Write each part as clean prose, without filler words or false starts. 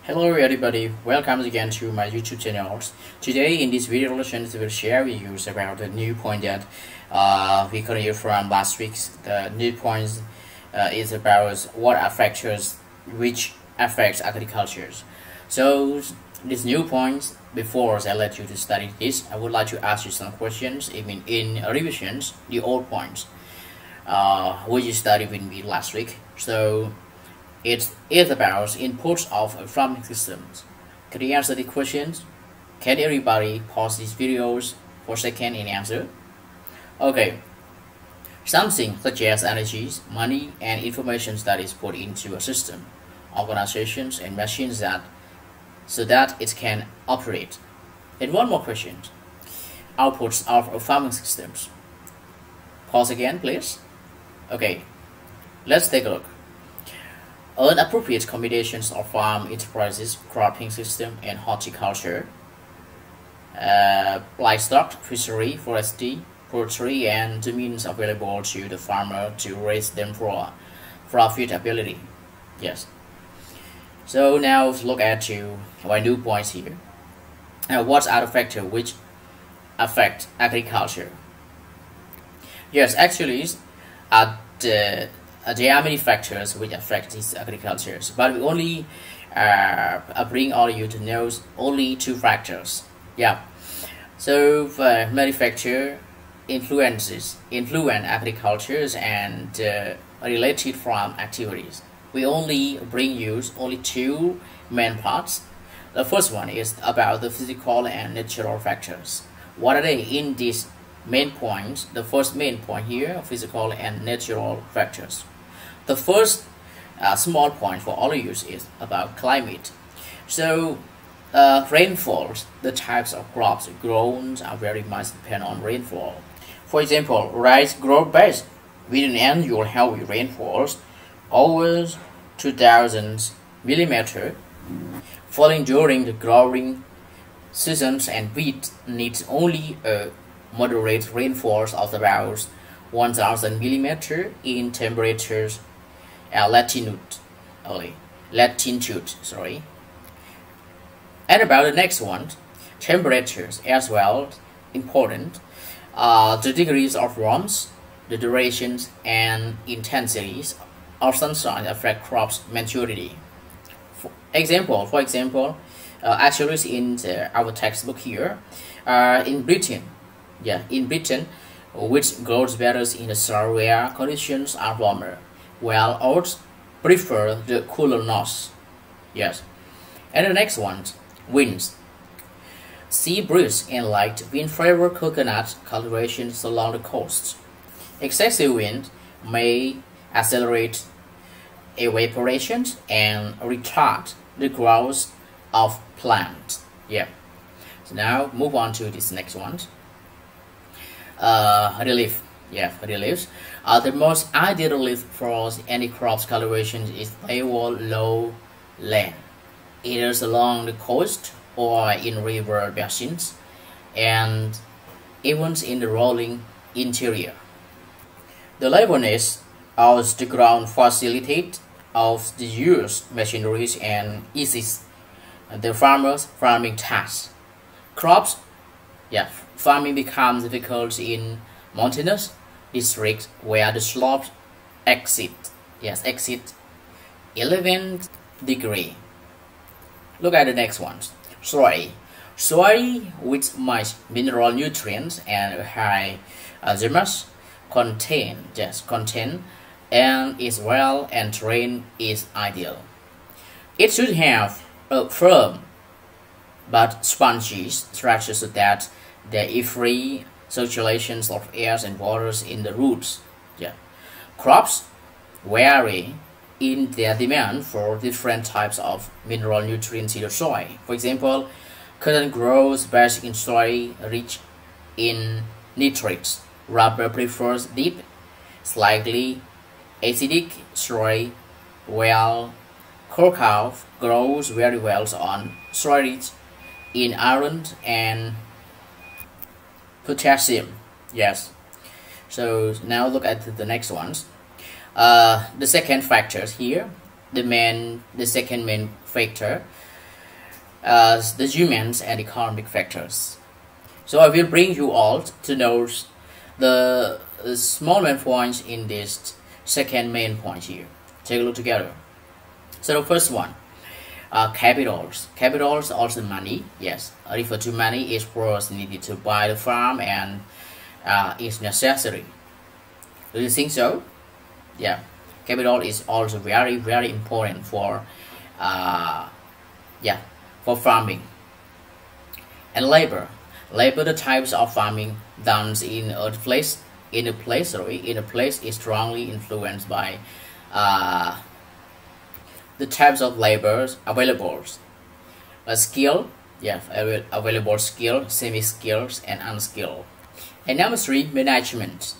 Hello everybody, welcome again to my YouTube channel. Today in this video lesson I will share with you about the new point that we continue from last week. The new point is about what factors which affects agriculture. So this new point, before I let you to study this, I would like to ask you some questions. Even in revisions, the old points which you studied with me last week. So it is about inputs of farming systems. Can you answer the questions? Can everybody pause these videos for a second and answer? Okay. Something such as energies, money, and information that is put into a system, organizations, and machines so that it can operate. And one more question. Outputs of farming systems. Pause again, please. Okay. Let's take a look. Inappropriate combinations of farm enterprises, cropping system, and horticulture, livestock, fishery, forestry, poultry, and the means available to the farmer to raise them for profitability. Yes. So now look at my new points here. What are the factors which affect agriculture? Yes, actually, there are many factors which affect this agriculture, but we only bring all you to know only two factors. Yeah. So many factors influence agriculture and related farm activities. We only bring you only two main parts. The first one is about the physical and natural factors. What are they in these main points? The first main point here, physical and natural factors. The first small point for all of you is about climate. So rainfalls, the types of crops grown are very much depend on rainfall. For example, rice grows best with an annual heavy rainfalls over 2,000 millimeters, falling during the growing seasons, and wheat needs only a moderate rainfalls of about 1,000 millimeters in temperatures latitude. And about the next one, temperatures as well important. The degrees of warmth, the durations and intensities of sunshine affect crops maturity. For example, actually in our textbook here, in Britain, which grows better in the soil where conditions are warmer, while oats prefer the cooler north. Yes. And the next one, winds. Sea breeze and light wind favor coconut cultivations along the coast. Excessive wind may accelerate evaporation and retard the growth of plants. Yeah. So now move on to this next one. Relief. Reliefs. The most ideal relief for any crops cultivation is level low land, either along the coast or in river basins, and even in the rolling interior. The levelness of the ground facilitates of the use machineries and eases the farmer's farming tasks. Farming becomes difficult in mountainous districts where the slopes exceed 11 degrees. Look at the next one. Soil with much mineral nutrients and high humus content and is well and terrain is ideal. It should have a firm but spongy structure so that there is free circulations of air and waters in the roots. Crops vary in their demand for different types of mineral nutrients in the soil. For example, cotton grows best in soil rich in nitrates. Rubber prefers deep, slightly acidic soil, while cocoa grows very well on soil rich in iron and potassium. Yes. So now look at the next ones. The second factor here, the second main factor the human and economic factors. So I will bring you all to know the small main points in this second main point here. Take a look together. So the first one, capitals. Capitals also money. Yes, refer to money is what's needed to buy the farm and is necessary. Do you think so? Yeah, capital is also very important for for farming. And labor. Labor, the types of farming done in a place is strongly influenced by the types of labors available. A skill, available skill, semi-skills, and unskilled. And number three, management.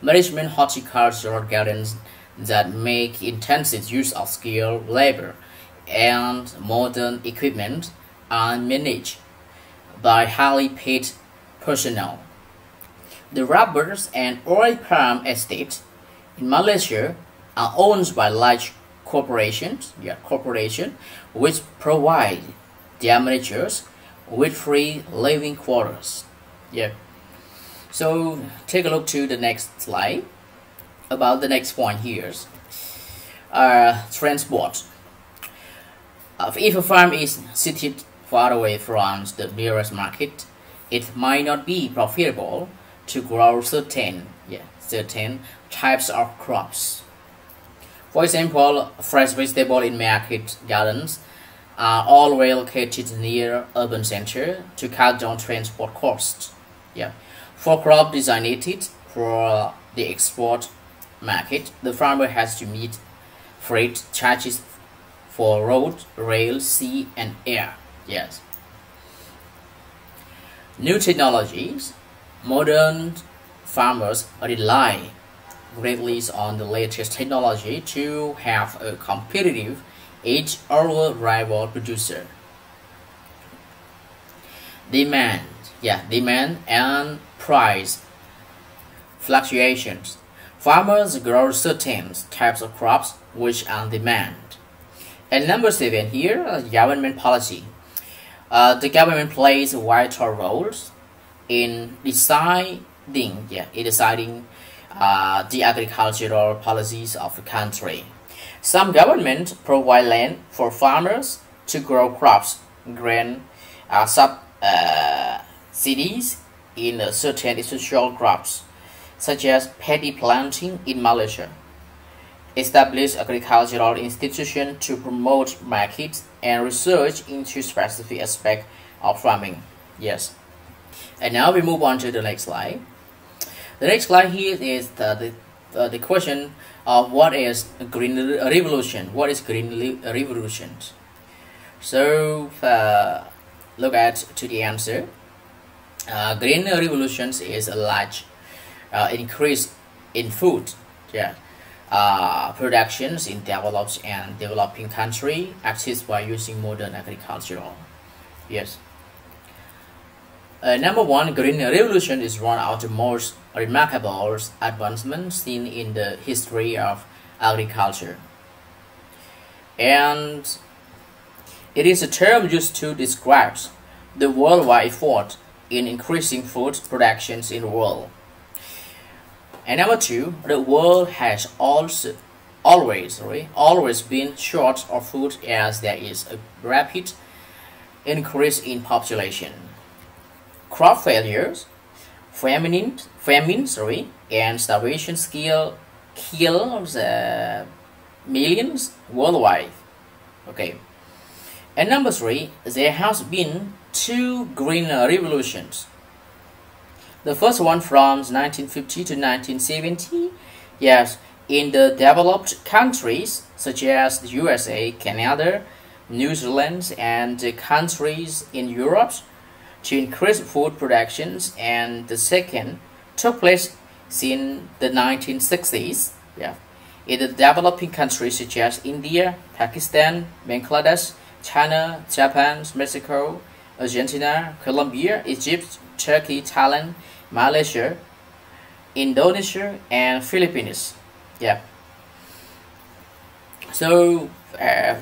Management horticultural gardens that make intensive use of skilled labor and modern equipment are managed by highly paid personnel. The rubbers and oil palm estates in Malaysia are owned by large corporations, which provide their managers with free living quarters. So take a look to the next slide about the next point here. Transport. If a farm is situated far away from the nearest market, it might not be profitable to grow certain types of crops. For example, fresh vegetables in market gardens are all located near urban centers to cut down transport costs. For crop designated for the export market, the farmer has to meet freight charges for road, rail, sea, and air. New technologies. Modern farmers rely greatly on the latest technology to have a competitive edge over rival producer. Demand and price fluctuations. Farmers grow certain types of crops which are in demand. And number 7 here, government policy. The government plays vital roles in deciding the agricultural policies of the country. Some governments provide land for farmers to grow crops, grant subsidies in certain essential crops, such as paddy planting in Malaysia. Establish agricultural institutions to promote markets and research into specific aspects of farming. And now we move on to the next slide. The next slide here is the question of what is green revolution. What is green revolution? So look at to the answer. Green revolution is a large increase in food productions in developed and developing countries, achieved by using modern agricultural. Number 1, green revolution is one of the most remarkable advancements seen in the history of agriculture, and it is a term used to describe the worldwide effort in increasing food productions in the world. And number 2, the world has always been short of food as there is a rapid increase in population. Crop failures, famine, and starvation kills millions worldwide. And number 3, there has been 2 green revolutions. The first one from 1950 to 1970, in the developed countries such as the USA, Canada, New Zealand, and the countries in Europe to increase food productions, and the second took place in the 1960s, in the developing countries such as India, Pakistan, Bangladesh, China, Japan, Mexico, Argentina, Colombia, Egypt, Turkey, Thailand, Malaysia, Indonesia, and Philippines. So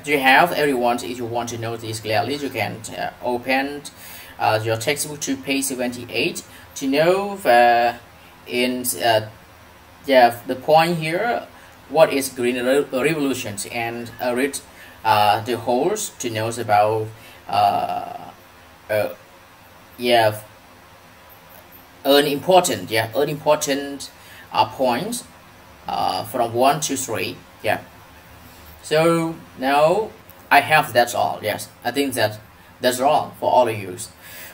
do you have everyone? If you want to know this clearly, you can open your textbook to page 78 to know in yeah, the point here, what is green revolution, and read the wholes to know about yeah, unimportant points from 1 to 3. Yeah, so now I have, that's all. Yes, I think that's all for all of you.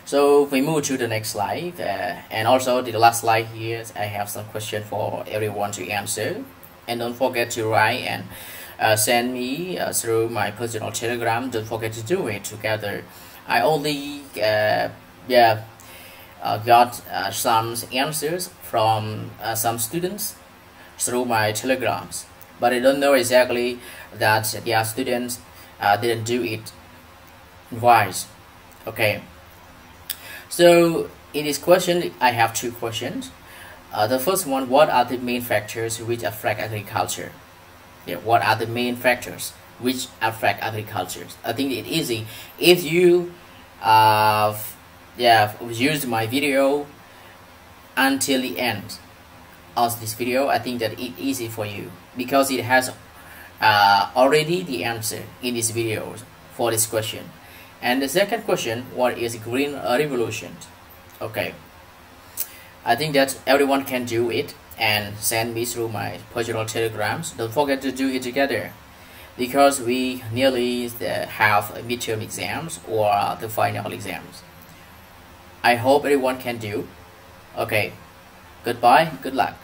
So we move to the next slide, and also the last slide here, I have some question for everyone to answer. And don't forget to write and send me through my personal Telegram. Don't forget to do it together. I only got some answers from some students through my Telegrams, but I don't know exactly that their students didn't do it wise. Okay. So in this question, I have 2 questions. The first one, what are the main factors which affect agriculture? Yeah, what are the main factors which affect agriculture? I think it's easy. If you used my video until the end of this video, I think that it's easy for you, because it has already the answer in this video for this question. And the second question, what is green revolution? Okay, I think that everyone can do it and send me through my personal Telegrams. Don't forget to do it together, because we nearly have midterm exams or the final exams. I hope everyone can do. Okay, goodbye, good luck.